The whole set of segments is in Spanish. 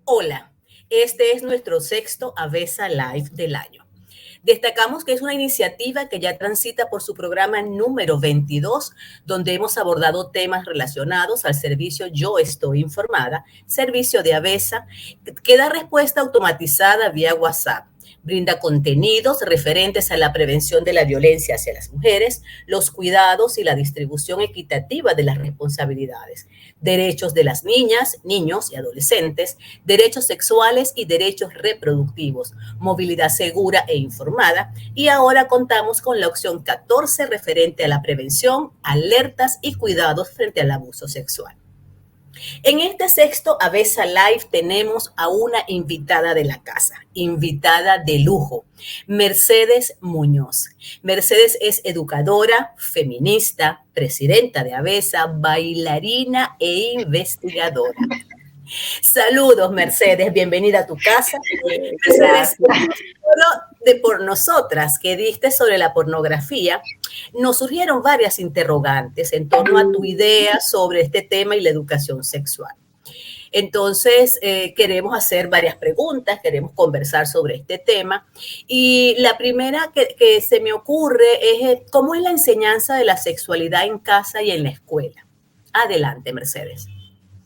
Hola, este es nuestro sexto Avesa Live del año. Destacamos que es una iniciativa que ya transita por su programa número 22, donde hemos abordado temas relacionados al servicio Yo Estoy Informada, servicio de Avesa, que da respuesta automatizada vía WhatsApp. Brinda contenidos referentes a la prevención de la violencia hacia las mujeres, los cuidados y la distribución equitativa de las responsabilidades, derechos de las niñas, niños y adolescentes, derechos sexuales y derechos reproductivos, movilidad segura e informada, y ahora contamos con la opción 14 referente a la prevención, alertas y cuidados frente al abuso sexual. En este sexto Avesa Live tenemos a una invitada de la casa, invitada de lujo, Mercedes Muñoz. Mercedes es educadora, feminista, presidenta de Avesa, bailarina e investigadora. Saludos, Mercedes, bienvenida a tu casa. Mercedes, por nosotras que diste sobre la pornografía, nos surgieron varias interrogantes en torno a tu idea sobre este tema y la educación sexual. Entonces, queremos hacer varias preguntas, queremos conversar sobre este tema. Y la primera que se me ocurre es, ¿cómo es la enseñanza de la sexualidad en casa y en la escuela? Adelante, Mercedes.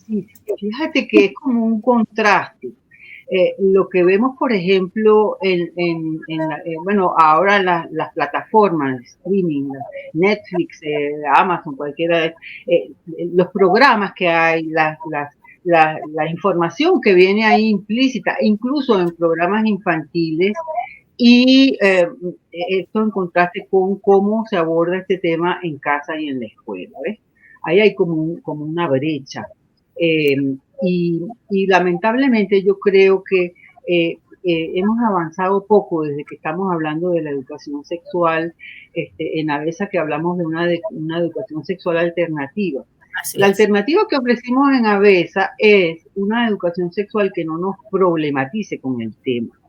Sí, fíjate que es como un contraste. Lo que vemos, por ejemplo, bueno, ahora las plataformas de streaming, Netflix, Amazon, cualquiera, los programas que hay, la información que viene ahí implícita, incluso en programas infantiles, y esto en contraste con cómo se aborda este tema en casa y en la escuela, ¿ves? Ahí hay como una brecha. Eh, y lamentablemente yo creo que hemos avanzado poco desde que estamos hablando de la educación sexual en Avesa, que hablamos de una educación sexual alternativa. La alternativa que ofrecimos en Avesa es una educación sexual que no nos problematice con el tema,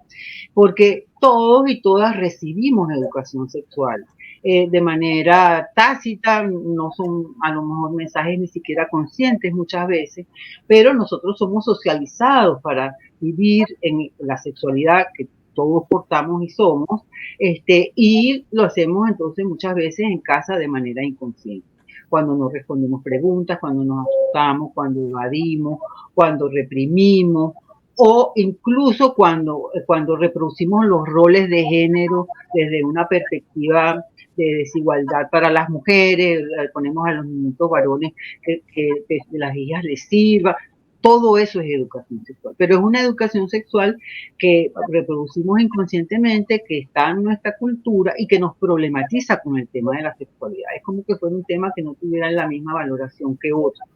porque todos y todas recibimos educación sexual. De manera tácita, no son a lo mejor mensajes ni siquiera conscientes muchas veces, pero nosotros somos socializados para vivir en la sexualidad que todos portamos y somos, y lo hacemos entonces muchas veces en casa de manera inconsciente. Cuando nos respondemos preguntas, cuando nos asustamos, cuando evadimos, cuando reprimimos, o incluso cuando reproducimos los roles de género desde una perspectiva de desigualdad para las mujeres, ponemos a los niñitos varones que las hijas les sirva. Todo eso es educación sexual, pero es una educación sexual que reproducimos inconscientemente, que está en nuestra cultura y que nos problematiza con el tema de la sexualidad. Es como que fuera un tema que no tuviera la misma valoración que otros.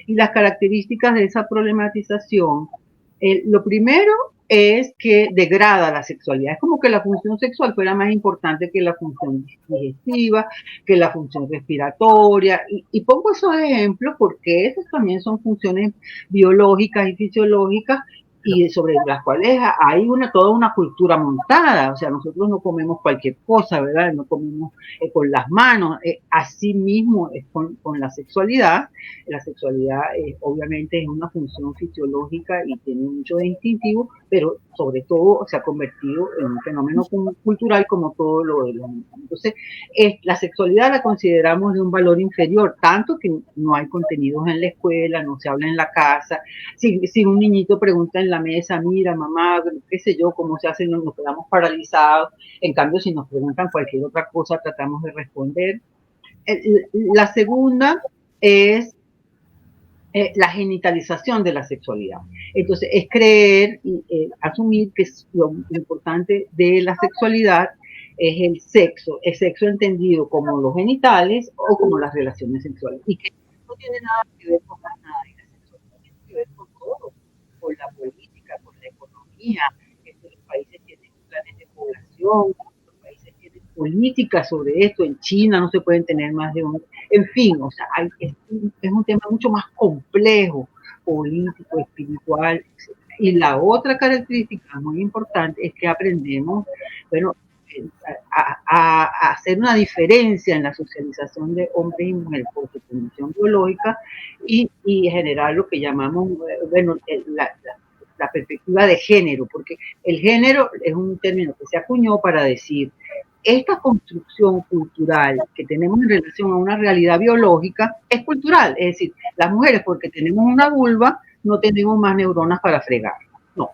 Y las características de esa problematización, lo primero es que degrada la sexualidad. Es como que la función sexual fuera más importante que la función digestiva, que la función respiratoria. Y pongo esos ejemplos porque esas también son funciones biológicas y fisiológicas y sobre las cuales hay toda una cultura montada. O sea, nosotros no comemos cualquier cosa, ¿verdad? No comemos con las manos. Así mismo es con la sexualidad. La sexualidad obviamente es una función fisiológica y tiene mucho de instintivo, pero sobre todo se ha convertido en un fenómeno cultural como todo lo de los demás. Entonces, la sexualidad la consideramos de un valor inferior, tanto que no hay contenidos en la escuela, no se habla en la casa. Si un niñito pregunta en la mesa, mira, mamá, qué sé yo, cómo se hace, nos quedamos paralizados. En cambio, si nos preguntan cualquier otra cosa, tratamos de responder. La segunda es la genitalización de la sexualidad. Entonces, es creer y asumir que lo importante de la sexualidad es el sexo entendido como los genitales o como las relaciones sexuales. Y que no tiene nada que ver con más nada. Y la sexualidad tiene que ver con todo, con la política, con la economía. Los países tienen planes de población, los países tienen políticas sobre esto. En China no se pueden tener más de un... En fin, o sea, es un tema mucho más complejo, político, espiritual, etc. Y la otra característica muy importante es que aprendemos, bueno, a hacer una diferencia en la socialización de hombres y mujeres por su condición biológica y generar lo que llamamos, bueno, la la perspectiva de género, porque el género es un término que se acuñó para decir esta construcción cultural que tenemos en relación a una realidad biológica es cultural, es decir, las mujeres porque tenemos una vulva no tenemos más neuronas para fregar, no.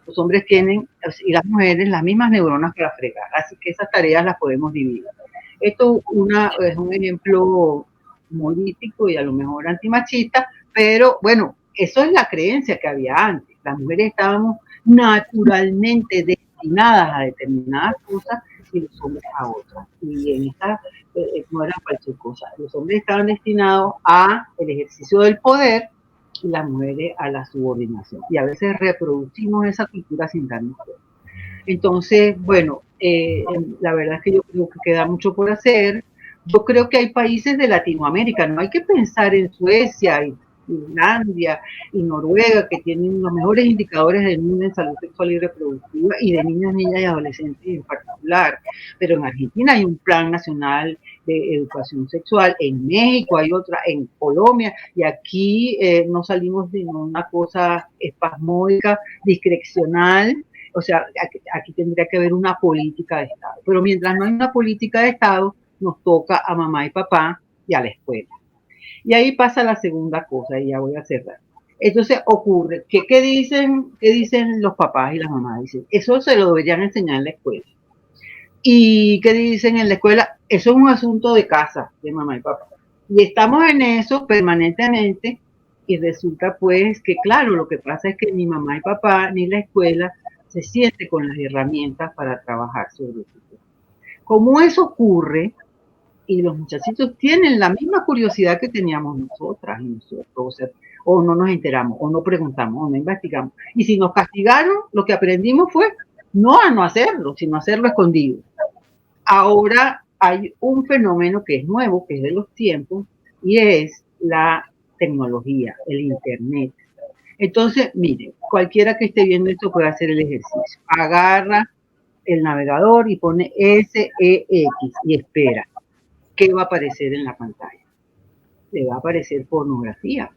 Los hombres tienen, y las mujeres, las mismas neuronas para fregar, así que esas tareas las podemos dividir. Esto es un ejemplo humorístico y a lo mejor antimachista, pero bueno, eso es la creencia que había antes. Las mujeres estábamos naturalmente destinadas a determinadas cosas y los hombres a otras. Y en esta no era cualquier cosa. Los hombres estaban destinados a el ejercicio del poder y las mujeres a la subordinación. Y a veces reproducimos esa cultura sin darnos cuenta. Entonces, bueno, la verdad es que yo creo que queda mucho por hacer. Yo creo que hay países de Latinoamérica, no hay que pensar en Suecia y Finlandia y Noruega, que tienen los mejores indicadores del mundo en salud sexual y reproductiva y de niños, niñas y adolescentes en particular. Pero en Argentina hay un plan nacional de educación sexual, en México hay otra, en Colombia, y aquí no salimos de una cosa espasmódica, discrecional. O sea, aquí tendría que haber una política de Estado. Pero mientras no hay una política de Estado, nos toca a mamá y papá y a la escuela. Y ahí pasa la segunda cosa, y ya voy a cerrar. Entonces ocurre que ¿qué dicen los papás y las mamás? Dicen, eso se lo deberían enseñar en la escuela. ¿Y qué dicen en la escuela? Eso es un asunto de casa, de mamá y papá. Y estamos en eso permanentemente, y resulta pues que claro, lo que pasa es que ni mamá y papá ni la escuela se siente con las herramientas para trabajar sobre eso. Como eso ocurre, y los muchachitos tienen la misma curiosidad que teníamos nosotras y nosotros, o no nos enteramos, o no preguntamos, o no investigamos. Y si nos castigaron, lo que aprendimos fue no a no hacerlo, sino hacerlo escondido. Ahora hay un fenómeno que es nuevo, que es de los tiempos, y es la tecnología, el Internet. Entonces, miren, cualquiera que esté viendo esto puede hacer el ejercicio. Agarra el navegador y pone SEX y espera. ¿Qué va a aparecer en la pantalla? Le va a aparecer pornografía.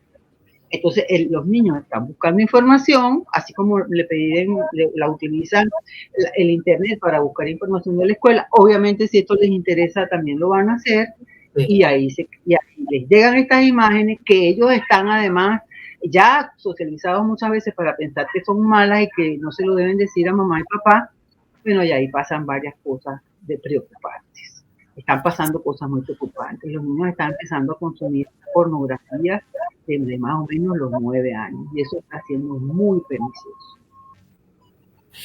Entonces, los niños están buscando información, así como la utilizan el Internet para buscar información de la escuela. Obviamente, si esto les interesa, también lo van a hacer. Sí. Y ahí les llegan estas imágenes que ellos están además ya socializados muchas veces para pensar que son malas y que no se lo deben decir a mamá y papá. Bueno, y ahí pasan varias cosas de preocupantes. Están pasando cosas muy preocupantes. Los niños están empezando a consumir pornografía desde más o menos los 9 años y eso está siendo muy pernicioso.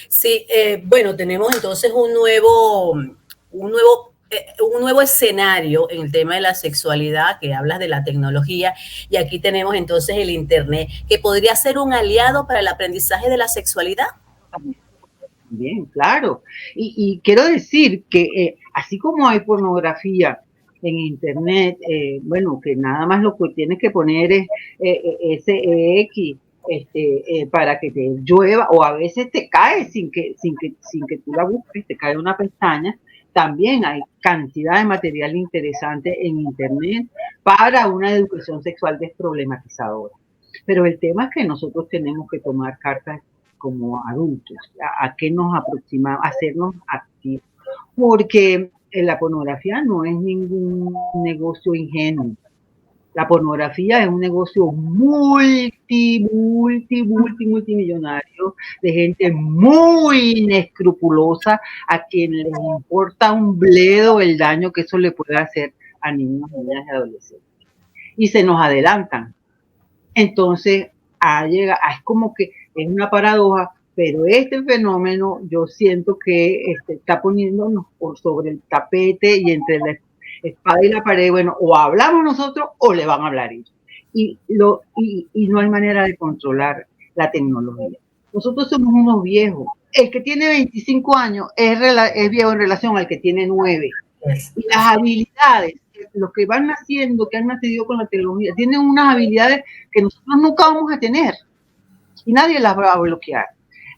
Sí, bueno, tenemos entonces un nuevo escenario en el tema de la sexualidad, que hablas de la tecnología, y aquí tenemos entonces el Internet, que podría ser un aliado para el aprendizaje de la sexualidad. Bien, claro. Y quiero decir que así como hay pornografía en Internet, bueno, que nada más lo que tienes que poner es SEX para que te llueva, o a veces te cae sin que tú la busques, te cae una pestaña. También hay cantidad de material interesante en Internet para una educación sexual desproblematizadora. Pero el tema es que nosotros tenemos que tomar cartas como adultos, a qué nos aproximamos, hacernos activos, porque la pornografía no es ningún negocio ingenuo. La pornografía es un negocio multimillonario de gente muy inescrupulosa a quien les importa un bledo el daño que eso le puede hacer a niños, niñas y adolescentes. Y se nos adelantan. Entonces, es como que es una paradoja, pero este fenómeno yo siento que está poniéndonos por sobre el tapete y entre la espada y la pared. Bueno, o hablamos nosotros o le van a hablar ellos. Y no hay manera de controlar la tecnología. Nosotros somos unos viejos. El que tiene 25 años es viejo en relación al que tiene 9. Y las habilidades, los que van naciendo, que han nacido con la tecnología, tienen unas habilidades que nosotros nunca vamos a tener y nadie las va a bloquear.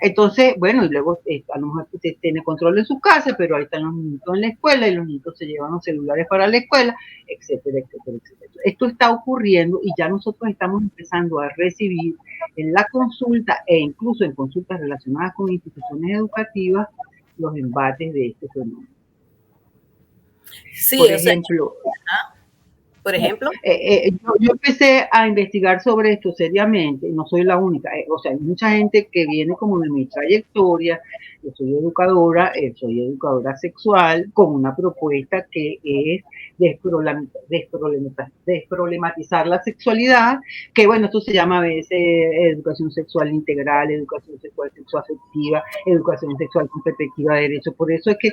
Entonces, bueno, y luego a lo mejor usted tiene control en su casa, pero ahí están los niñitos en la escuela y los niñitos se llevan los celulares para la escuela, etcétera, etcétera, etcétera. Esto está ocurriendo y ya nosotros estamos empezando a recibir en la consulta e incluso en consultas relacionadas con instituciones educativas los embates de este fenómeno. Sí, por ejemplo, yo empecé a investigar sobre esto seriamente, no soy la única, o sea, hay mucha gente que viene como de mi trayectoria. Yo soy educadora sexual con una propuesta que es desproblematizar la sexualidad, que bueno, esto se llama a veces educación sexual integral, educación sexual sexoafectiva, educación sexual con perspectiva de derecho. Por eso es que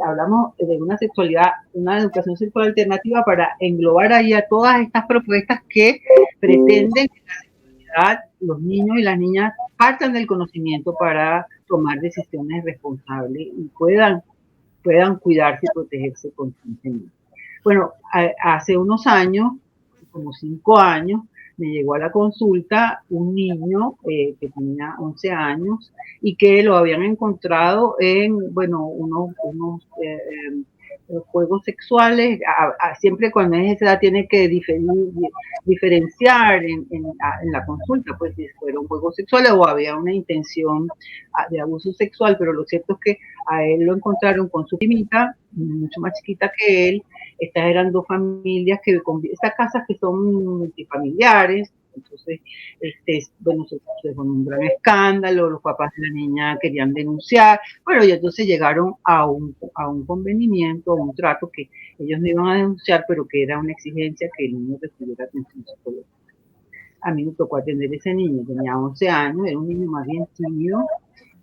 hablamos de una sexualidad, una educación sexual alternativa para englobar ahí a todas estas propuestas que pretenden que la sexualidad, los niños y las niñas partan del conocimiento para tomar decisiones responsables y puedan cuidarse y protegerse conscientemente. Bueno, hace unos años, como 5 años, me llegó a la consulta un niño que tenía 11 años y que lo habían encontrado en, bueno, unos juegos sexuales. Siempre cuando es esa edad tiene que diferenciar en la consulta, pues si fueron juegos sexuales o había una intención de abuso sexual, pero lo cierto es que a él lo encontraron con su primita, mucho más chiquita que él. Estas eran dos familias estas casas que son multifamiliares. Entonces, bueno, se fue un gran escándalo, los papás de la niña querían denunciar, bueno, y entonces llegaron a un convenimiento, a un trato que ellos no iban a denunciar, pero que era una exigencia que el niño recibiera atención psicológica. A mí me tocó atender a ese niño, tenía 11 años, era un niño más bien tímido.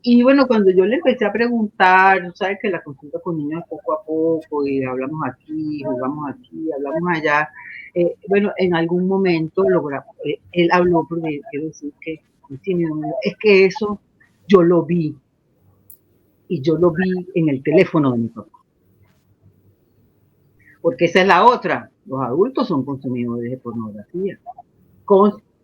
Y bueno, cuando yo le empecé a preguntar, sabes que la consulta con niños es poco a poco, y hablamos aquí, jugamos aquí, hablamos allá. Bueno, en algún momento él habló, porque quiero decir que es que eso yo lo vi, y yo lo vi en el teléfono de mi papá. Porque esa es la otra, los adultos son consumidores de pornografía,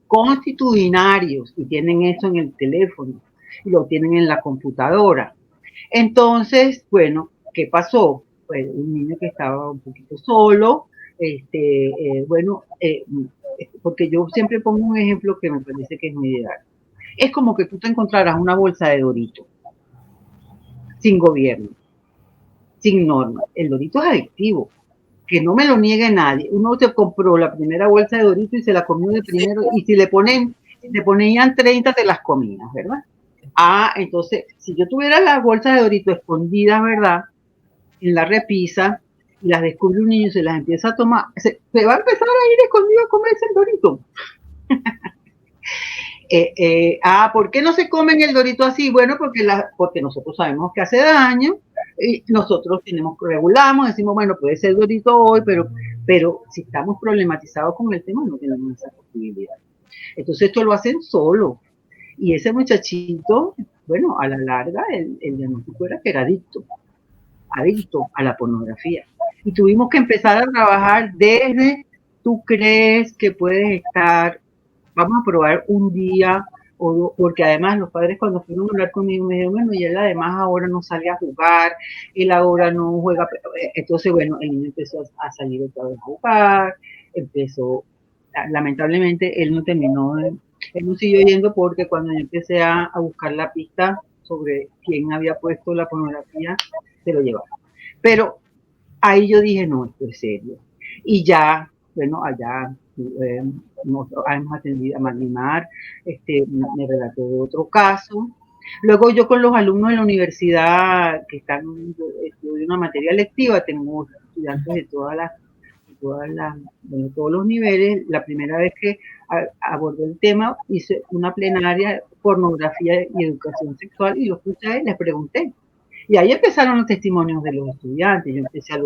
constitucionarios, y tienen eso en el teléfono, y lo tienen en la computadora. Entonces, bueno, ¿qué pasó? Pues un niño que estaba un poquito solo, porque yo siempre pongo un ejemplo que me parece que es muy ideal. Es como que tú te encontraras una bolsa de Dorito, sin gobierno, sin normas. El Dorito es adictivo, que no me lo niegue nadie. Uno te compró la primera bolsa de Dorito y se la comió de primero, y si te ponían 30, te las comías, ¿verdad? Entonces, si yo tuviera las bolsas de Dorito escondidas, ¿verdad?, en la repisa, y las descubre un niño y se las empieza a tomar, se va a empezar a ir escondido a comerse el Dorito. ¿Por qué no se comen el Dorito así? Bueno, porque nosotros sabemos que hace daño, y nosotros regulamos, decimos, bueno, puede ser Dorito hoy, pero si estamos problematizados con el tema, no tenemos esa posibilidad. Entonces esto lo hacen solo. Y ese muchachito, bueno, a la larga, el diagnóstico era que era adicto a la pornografía. Y tuvimos que empezar a trabajar desde, ¿tú crees que puedes estar? Vamos a probar un día, porque además los padres cuando fueron a hablar conmigo me dijeron, bueno, y él además ahora no sale a jugar, él ahora no juega. Entonces, bueno, el niño empezó a salir otra vez a jugar, lamentablemente él no siguió yendo, porque cuando yo empecé a buscar la pista sobre quién había puesto la pornografía, se lo llevaron. Pero ahí yo dije, no, esto es serio. Y ya, bueno, allá hemos atendido a Marimar, me relató de otro caso. Luego yo con los alumnos de la universidad que están estudiando una materia lectiva, tengo estudiantes de todos los niveles. La primera vez que abordé el tema, hice una plenaria, pornografía y educación sexual, y lo escuché y les pregunté. Y ahí empezaron los testimonios de los estudiantes. Yo empecé a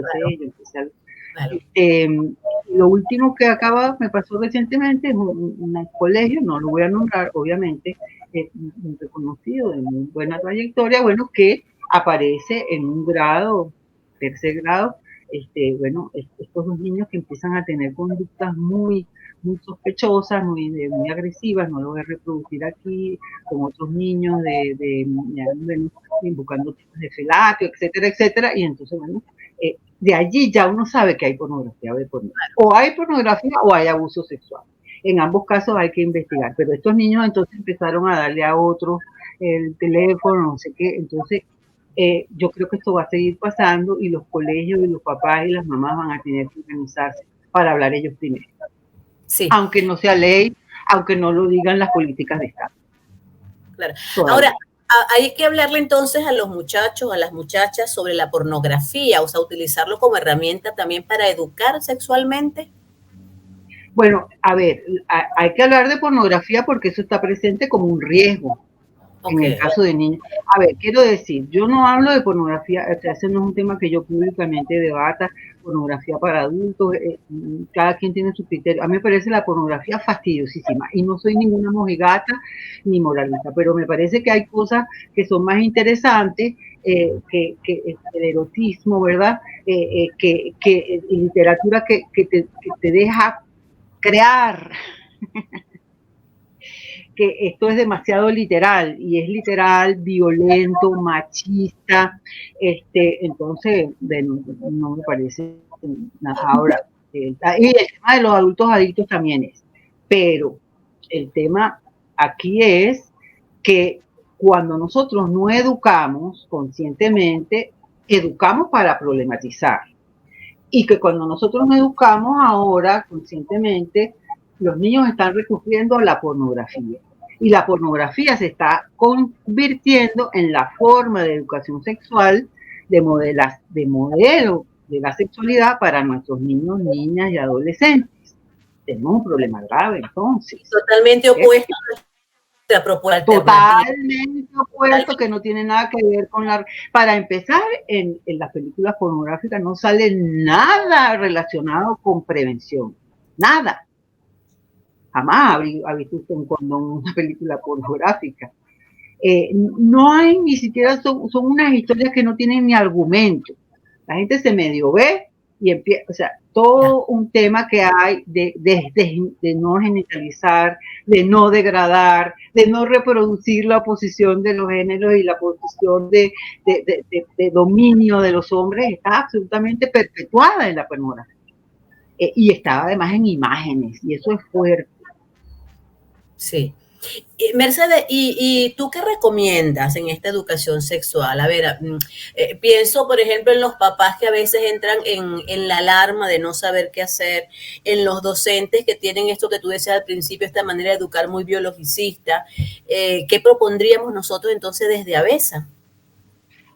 lo último que me pasó recientemente en un colegio, no lo voy a nombrar, obviamente, un reconocido de muy buena trayectoria, bueno, que aparece en un grado, tercer grado, estos dos niños que empiezan a tener conductas muy, muy sospechosas, muy agresivas, no lo voy a reproducir aquí, con otros niños invocando temas de felatio, etcétera, etcétera, y entonces, bueno, de allí ya uno sabe que hay pornografía, o hay pornografía o hay abuso sexual. En ambos casos hay que investigar, pero estos niños entonces empezaron a darle a otros el teléfono, no sé qué, entonces yo creo que esto va a seguir pasando y los colegios y los papás y las mamás van a tener que organizarse para hablar ellos primero. Sí. Aunque no sea ley, aunque no lo digan las políticas de Estado. Claro. Ahora, hay que hablarle entonces a los muchachos, a las muchachas sobre la pornografía, o sea, utilizarlo como herramienta también para educar sexualmente. Bueno, a ver, hay que hablar de pornografía porque eso está presente como un riesgo. En el caso de niños. A ver, quiero decir, yo no hablo de pornografía, o sea, ese no es un tema que yo públicamente debata, pornografía para adultos, cada quien tiene su criterio. A mí me parece la pornografía fastidiosísima y no soy ninguna mojigata ni moralista, pero me parece que hay cosas que son más interesantes que el erotismo, ¿verdad? Que literatura que te deja crear que esto es demasiado literal y es literal, violento, machista, entonces no me parece nada. Ahora, y el tema de los adultos adictos también es, pero el tema aquí es que cuando nosotros no educamos conscientemente, educamos para problematizar. Y que cuando nosotros no educamos ahora conscientemente, los niños están recurriendo a la pornografía. Y la pornografía se está convirtiendo en la forma de educación sexual, de modelo de la sexualidad para nuestros niños, niñas y adolescentes. Tenemos un problema grave, entonces. Totalmente opuesto a la propuesta. Totalmente opuesto, que no tiene nada que ver con la... Para empezar, en las películas pornográficas no sale nada relacionado con prevención. Nada. Jamás ha visto usted un condón en una película pornográfica. No hay ni siquiera, son unas historias que no tienen ni argumento. La gente se medio ve y empieza, o sea, todo un tema que hay de no genitalizar, de no degradar, de no reproducir la oposición de los géneros y la posición de dominio de los hombres, está absolutamente perpetuada en la pornografía. Y está además en imágenes, y eso es fuerte. Sí. Mercedes, ¿y tú qué recomiendas en esta educación sexual? A ver, pienso, por ejemplo, en los papás que a veces entran en la alarma de no saber qué hacer, en los docentes que tienen esto que tú decías al principio, esta manera de educar muy biologicista. ¿Qué propondríamos nosotros entonces desde ABESA?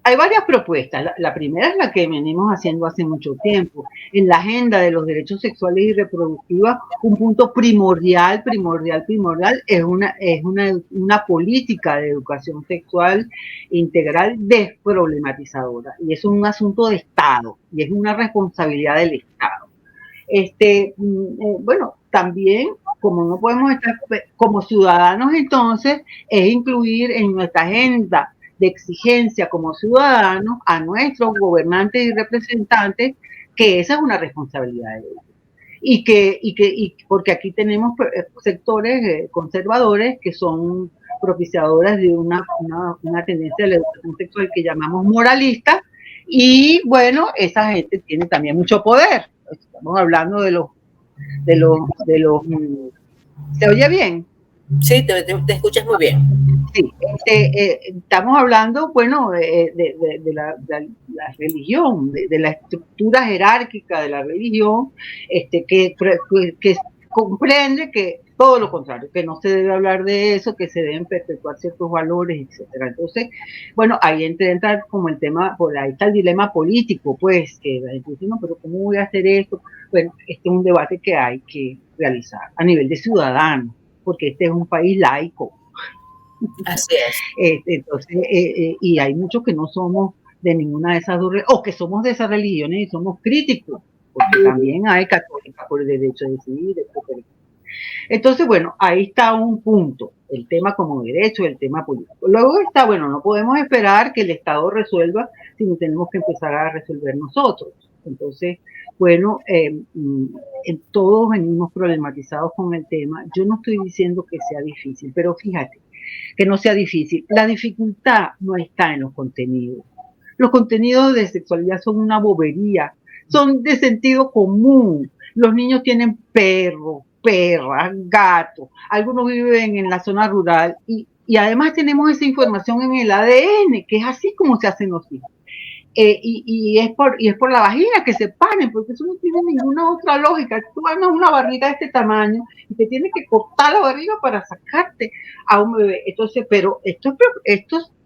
Hay varias propuestas. La primera es la que venimos haciendo hace mucho tiempo. En la agenda de los derechos sexuales y reproductivos, un punto primordial es una política de educación sexual integral desproblematizadora. Y eso es un asunto de Estado y es una responsabilidad del Estado. Bueno, también, como no podemos estar como ciudadanos, entonces, es incluir en nuestra agenda de exigencia como ciudadanos a nuestros gobernantes y representantes que esa es una responsabilidad de ellos. Y porque aquí tenemos sectores conservadores que son propiciadores de una tendencia de la educación sexual que llamamos moralista, y bueno, esa gente tiene también mucho poder. Estamos hablando de los ¿se oye bien? Sí, te escuchas muy bien. Sí, estamos hablando, bueno, de la religión, de la estructura jerárquica de la religión, que comprende que todo lo contrario, que no se debe hablar de eso, que se deben perpetuar ciertos valores, etcétera. Entonces, bueno, ahí entra como el tema, por ahí está el dilema político, pues, que la gente dice, no, pero ¿cómo voy a hacer esto? Bueno, este es un debate que hay que realizar a nivel de ciudadanos, porque este es un país laico. Así es. Entonces, y hay muchos que no somos de ninguna de esas dos, o que somos de esas religiones y somos críticos, porque también hay católicas por el derecho a decidir, etc. Entonces, bueno, ahí está un punto, el tema como derecho, el tema político. Luego está, bueno, no podemos esperar que el Estado resuelva, sino tenemos que empezar a resolver nosotros. Entonces, Bueno, todos venimos problematizados con el tema. Yo no estoy diciendo que sea difícil, pero fíjate, que no sea difícil. La dificultad no está en los contenidos. Los contenidos de sexualidad son una bobería, son de sentido común. Los niños tienen perros, perras, gatos, algunos viven en la zona rural y además tenemos esa información en el ADN, que es así como se hacen los hijos. Y es por la vagina que se paren, porque eso no tiene ninguna otra lógica. Tú ganas una barriga de este tamaño y te tienes que cortar la barriga para sacarte a un bebé. Entonces, pero esto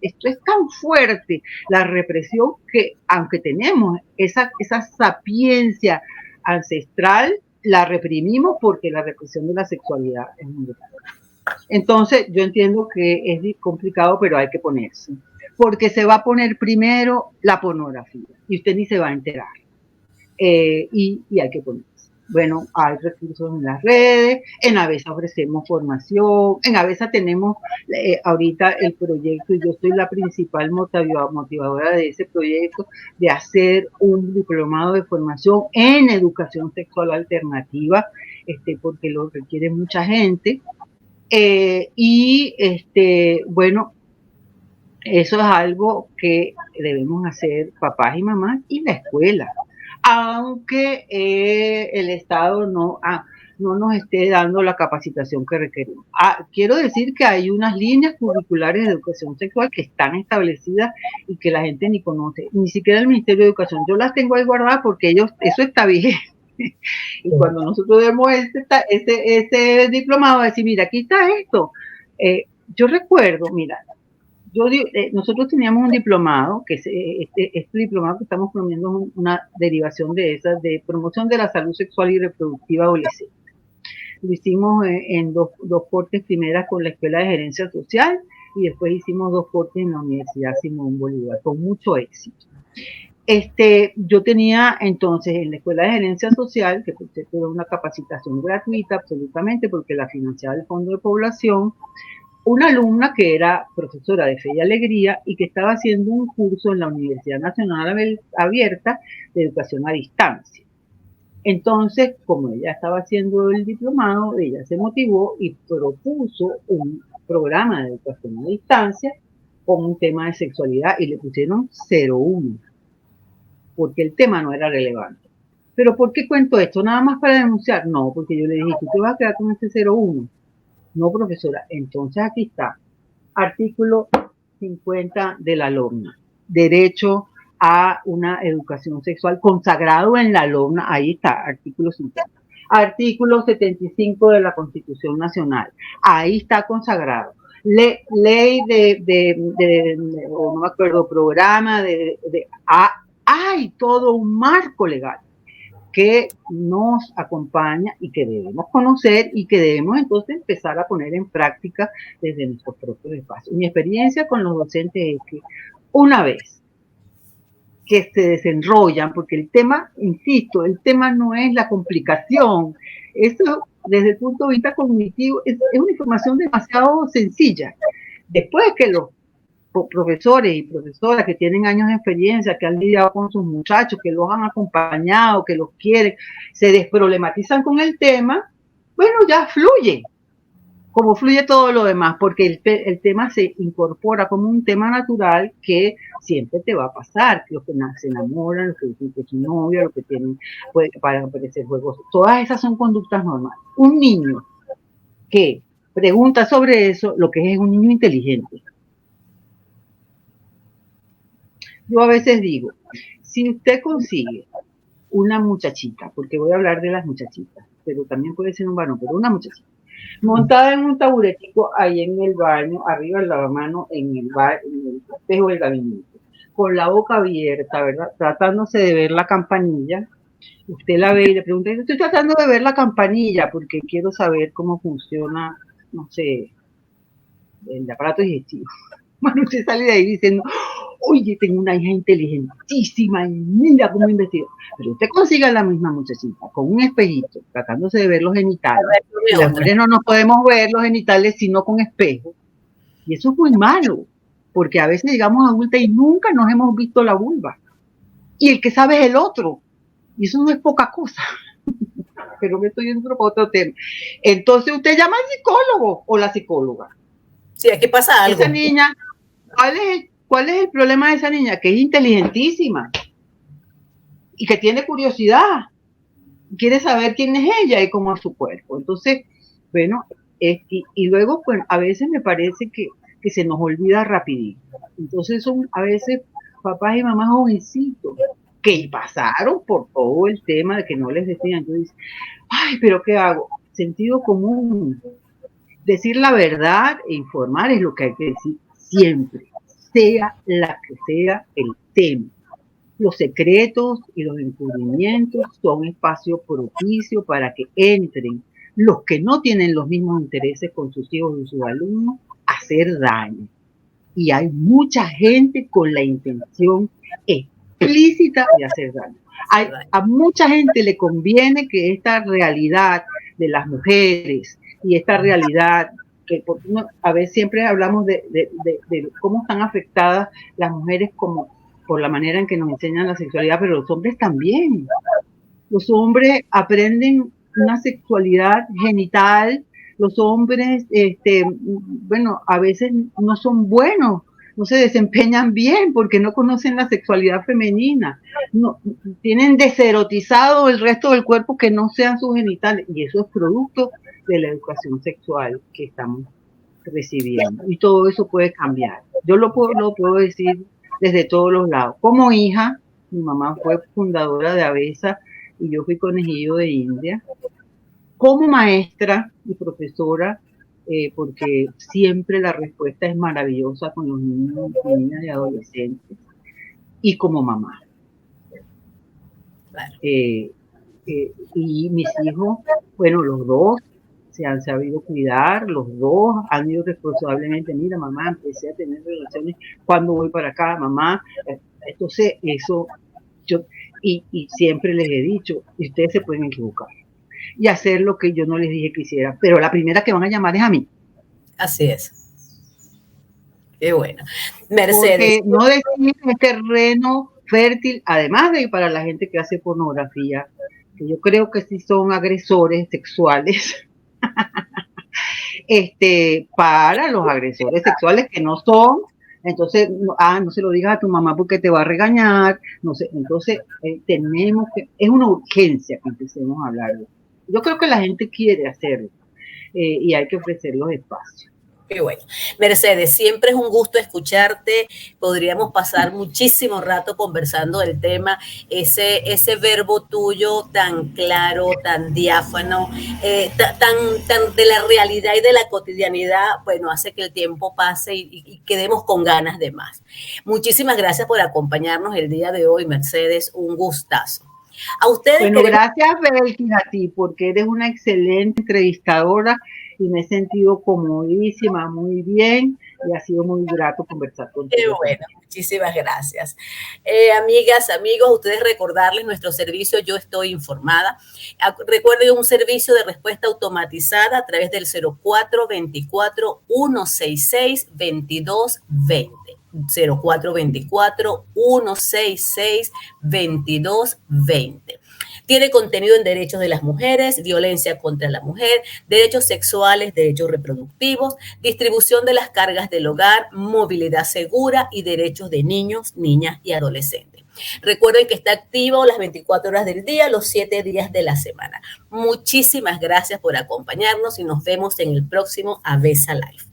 es tan fuerte, la represión, que aunque tenemos esa sapiencia ancestral, la reprimimos porque la represión de la sexualidad es muy grande. Entonces, yo entiendo que es complicado, pero hay que ponerse. Porque se va a poner primero la pornografía y usted ni se va a enterar. Y hay que ponerse. Bueno, hay recursos en las redes, en Avesa ofrecemos formación, en Avesa tenemos ahorita el proyecto, y yo soy la principal motivadora de ese proyecto, de hacer un diplomado de formación en educación sexual alternativa, porque lo requiere mucha gente. Bueno, eso es algo que debemos hacer papás y mamás y la escuela, aunque el Estado no nos esté dando la capacitación que requerimos. Quiero decir que hay unas líneas curriculares de educación sexual que están establecidas y que la gente ni conoce, ni siquiera el Ministerio de Educación. Yo las tengo ahí guardadas porque eso está bien. Y cuando nosotros vemos ese diplomado, decir, mira, aquí está esto. Yo recuerdo, mira, nosotros teníamos un diplomado, que es este diplomado que estamos promoviendo una derivación de esas, de promoción de la salud sexual y reproductiva adolescente. Lo hicimos en dos cortes, primeras con la Escuela de Gerencia Social y después hicimos 2 cortes en la Universidad Simón Bolívar, con mucho éxito. Yo tenía entonces en la Escuela de Gerencia Social, que fue una capacitación gratuita absolutamente porque la financiaba el Fondo de Población, una alumna que era profesora de Fe y Alegría y que estaba haciendo un curso en la Universidad Nacional Abierta de Educación a Distancia. Entonces, como ella estaba haciendo el diplomado, ella se motivó y propuso un programa de educación a distancia con un tema de sexualidad y le pusieron 01, porque el tema no era relevante. ¿Pero por qué cuento esto? ¿Nada más para denunciar? No, porque yo le dije, ¿tú te vas a quedar con este 01? No, profesora. Entonces aquí está, artículo 50 de la LOMNA, derecho a una educación sexual consagrado en la LOMNA, ahí está, artículo 50. Artículo 75 de la Constitución Nacional, ahí está consagrado. Ley o no me acuerdo, programa hay todo un marco legal que nos acompaña y que debemos conocer y que debemos entonces empezar a poner en práctica desde nuestros propios espacios. Mi experiencia con los docentes es que una vez que se desenrollan, porque el tema, insisto, el tema no es la complicación, eso desde el punto de vista cognitivo es una información demasiado sencilla. Después que los profesores y profesoras que tienen años de experiencia, que han lidiado con sus muchachos, que los han acompañado, que los quieren, se desproblematizan con el tema, bueno, ya fluye, como fluye todo lo demás, porque el tema se incorpora como un tema natural que siempre te va a pasar, los que se enamoran, los que dicen que es su novia, los que tienen, para aparecer juegos, todas esas son conductas normales. Un niño que pregunta sobre eso, lo que es un niño inteligente. Yo a veces digo, si usted consigue una muchachita, porque voy a hablar de las muchachitas, pero también puede ser un varón, pero una muchachita, montada en un taburetico ahí en el baño, arriba del lavamanos, en el espejo del gabinete, con la boca abierta, ¿verdad? Tratándose de ver la campanilla, usted la ve y le pregunta, estoy tratando de ver la campanilla porque quiero saber cómo funciona, no sé, el aparato digestivo. Bueno, usted sale de ahí diciendo, oye, tengo una hija inteligentísima y mira cómo investiga. Pero usted consiga la misma muchachita con un espejito, tratándose de ver los genitales. Y las mujeres no nos podemos ver los genitales sino con espejo. Y eso es muy malo, porque a veces llegamos adultas y nunca nos hemos visto la vulva. Y el que sabe es el otro. Y eso no es poca cosa. Pero me estoy yendo por otro tema. Entonces usted llama al psicólogo o la psicóloga. Sí, aquí pasa algo. Esa niña, ¿cuál es el problema de esa niña? Que es inteligentísima y que tiene curiosidad, quiere saber quién es ella y cómo es su cuerpo. Entonces, bueno, y luego, pues, a veces me parece que se nos olvida rapidito. Entonces son a veces papás y mamás jovencitos que pasaron por todo el tema de que no les decían. Entonces, ay, pero ¿qué hago? Sentido común. Decir la verdad e informar es lo que hay que decir siempre, sea la que sea el tema. Los secretos y los encubrimientos son espacio propicio para que entren los que no tienen los mismos intereses con sus hijos y sus alumnos a hacer daño. Y hay mucha gente con la intención explícita de hacer daño. A mucha gente le conviene que esta realidad de las mujeres y esta realidad que a veces siempre hablamos de cómo están afectadas las mujeres como por la manera en que nos enseñan la sexualidad, pero los hombres también. Los hombres aprenden una sexualidad genital, los hombres, bueno, a veces no son buenos, no se desempeñan bien porque no conocen la sexualidad femenina, no, tienen deserotizado el resto del cuerpo que no sean sus genitales, y eso es producto de la educación sexual que estamos recibiendo, y todo eso puede cambiar. Yo lo puedo decir desde todos los lados. Como hija, mi mamá fue fundadora de ABESA y yo fui conejillo de India. Como maestra y profesora, porque siempre la respuesta es maravillosa con los niños, niñas y adolescentes. Y como mamá. Claro. Y mis hijos, bueno, los dos se han sabido cuidar, los dos han ido responsablemente. Mira, mamá, empecé a tener relaciones cuando voy para acá, mamá. Entonces, eso, y siempre les he dicho, ustedes se pueden equivocar y hacer lo que yo no les dije que hicieran, pero la primera que van a llamar es a mí. Así es. Qué bueno. Mercedes. Porque no decir es terreno fértil, además de para la gente que hace pornografía, que yo creo que sí son agresores sexuales, para los agresores sexuales que no son. Entonces, no se lo digas a tu mamá porque te va a regañar, no sé. Entonces, tenemos que, es una urgencia que empecemos a hablarlo. Yo creo que la gente quiere hacerlo y hay que ofrecer los espacios. Qué bueno. Mercedes, siempre es un gusto escucharte. Podríamos pasar muchísimo rato conversando del tema, ese verbo tuyo tan claro, tan diáfano, tan de la realidad y de la cotidianidad, bueno, hace que el tiempo pase y quedemos con ganas de más. Muchísimas gracias por acompañarnos el día de hoy, Mercedes. Un gustazo. A ustedes. Bueno, gracias, Belkis, a ti, porque eres una excelente entrevistadora y me he sentido comodísima, muy bien, y ha sido muy grato conversar contigo. Qué bueno, muchísimas gracias. Amigas, amigos, ustedes recordarles nuestro servicio Yo Estoy Informada. Recuerden un servicio de respuesta automatizada a través del 0424-166-2220. 0424-166-2220. Tiene contenido en derechos de las mujeres, violencia contra la mujer, derechos sexuales, derechos reproductivos, distribución de las cargas del hogar, movilidad segura y derechos de niños, niñas y adolescentes. Recuerden que está activo las 24 horas del día, los 7 días de la semana. Muchísimas gracias por acompañarnos y nos vemos en el próximo ABESA Live.